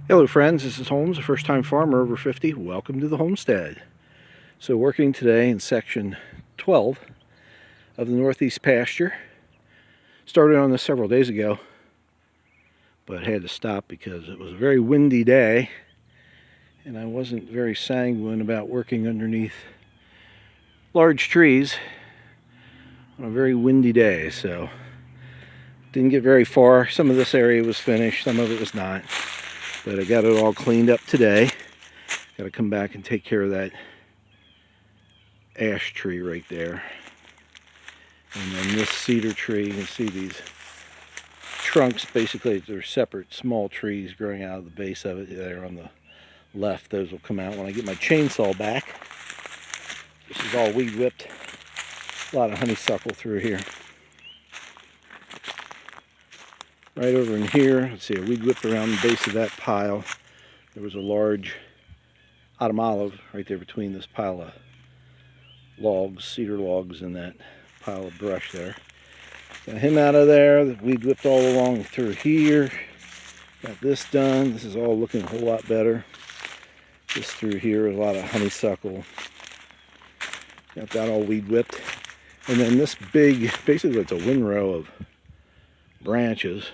Hello friends, this is Holmes, a first-time farmer over 50. Welcome to the homestead. So working today in section 12 of the Northeast pasture. Started on this several days ago, but had to stop because it was a very windy day and I wasn't very sanguine about working underneath large trees on a very windy day, so didn't get very far. Some of this area was finished, some of it was not. But I got it all cleaned up today. Got to come back and take care of that ash tree right there. And then this cedar tree, you can see these trunks, basically they're separate small trees growing out of the base of it there on the left. Those will come out when I get my chainsaw back. This is all weed whipped. A lot of honeysuckle through here. Right over in here, let's see, I weed whipped around the base of that pile. There was a large autumn olive right there between this pile of logs, cedar logs, and that pile of brush there. Got him out of there. The weed whipped all along through here. Got this done. This is all looking a whole lot better. This through here is a lot of honeysuckle. Got that all weed whipped. And then this big, basically it's a windrow of branches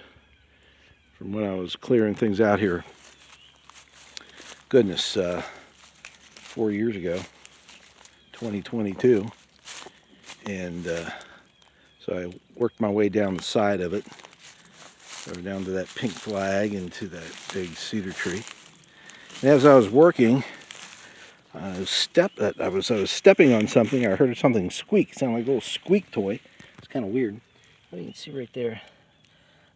from when I was clearing things out here. Goodness, 4 years ago, 2022. And so I worked my way down the side of it, over down to that pink flag and to that big cedar tree. And as I was working, I was stepping on something. I heard something squeak. It sounded like a little squeak toy. It's kind of weird. But you can see right there,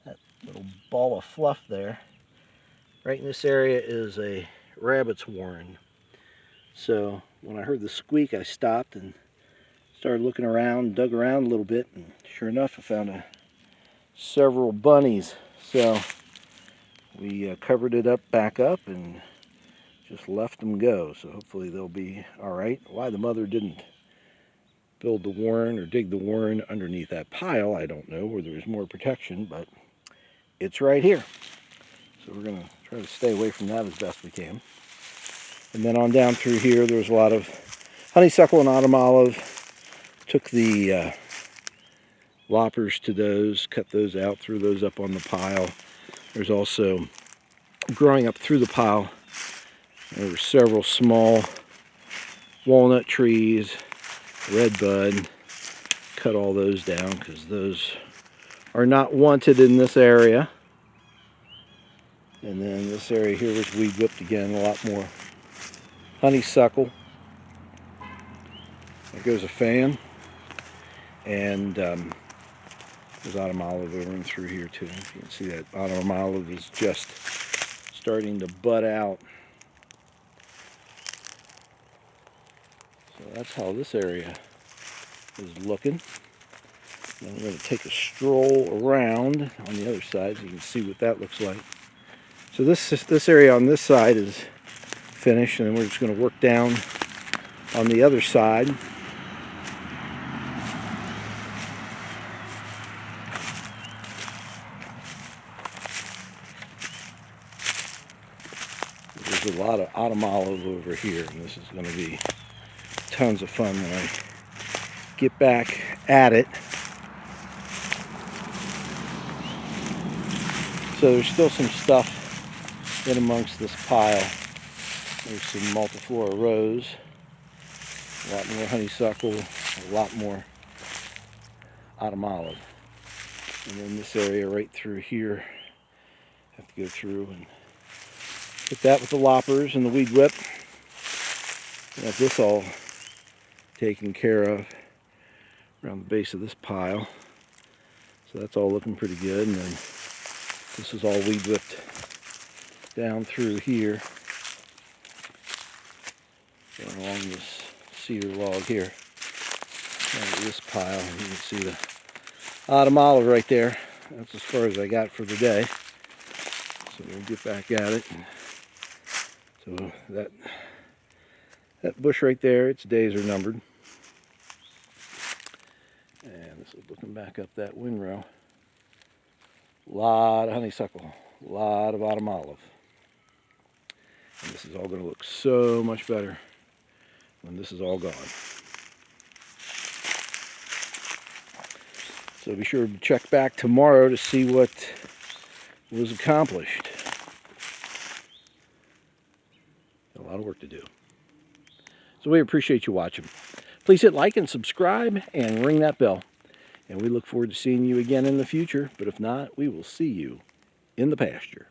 that little ball of fluff there. Right in this area is a rabbit's warren. So when I heard the squeak, I stopped and started looking around, dug around a little bit, and sure enough, I found several bunnies. So we covered it up, back up, and just left them go. So hopefully they'll be all right. Why the mother didn't build the warren or dig the warren underneath that pile, I don't know, where there was more protection, but it's right here. So we're going to try to stay away from that as best we can. And then on down through here, there's a lot of honeysuckle and autumn olive. Took the loppers to those, cut those out, threw those up on the pile. There's also, growing up through the pile, there were several small walnut trees, redbud. Cut all those down because those are not wanted in this area. And then this area here was weed whipped again, a lot more honeysuckle. There goes a fan. And there's autumn olive over and through here too. You can see that autumn olive is just starting to bud out. So that's how this area is looking. Then we're going to take a stroll around on the other side so you can see what that looks like. So this area on this side is finished, and then we're just going to work down on the other side. There's a lot of autumn olive over here, and this is going to be tons of fun when I get back at it. So there's still some stuff in amongst this pile. There's some multiflora rose, a lot more honeysuckle, a lot more autumn olive. And then this area right through here, have to go through and hit that with the loppers and the weed whip. Got this all taken care of around the base of this pile. So that's all looking pretty good. And then this is all weed whipped down through here, going along this cedar log here. Down to this pile, and you can see the autumn olive right there. That's as far as I got for the day. So we'll get back at it. So that bush right there, its days are numbered. And this is looking back up that windrow. A lot of honeysuckle, a lot of autumn olive. And this is all going to look so much better when this is all gone. So be sure to check back tomorrow to see what was accomplished. A lot of work to do. So we appreciate you watching. Please hit like and subscribe and ring that bell. And we look forward to seeing you again in the future. But if not, we will see you in the pasture.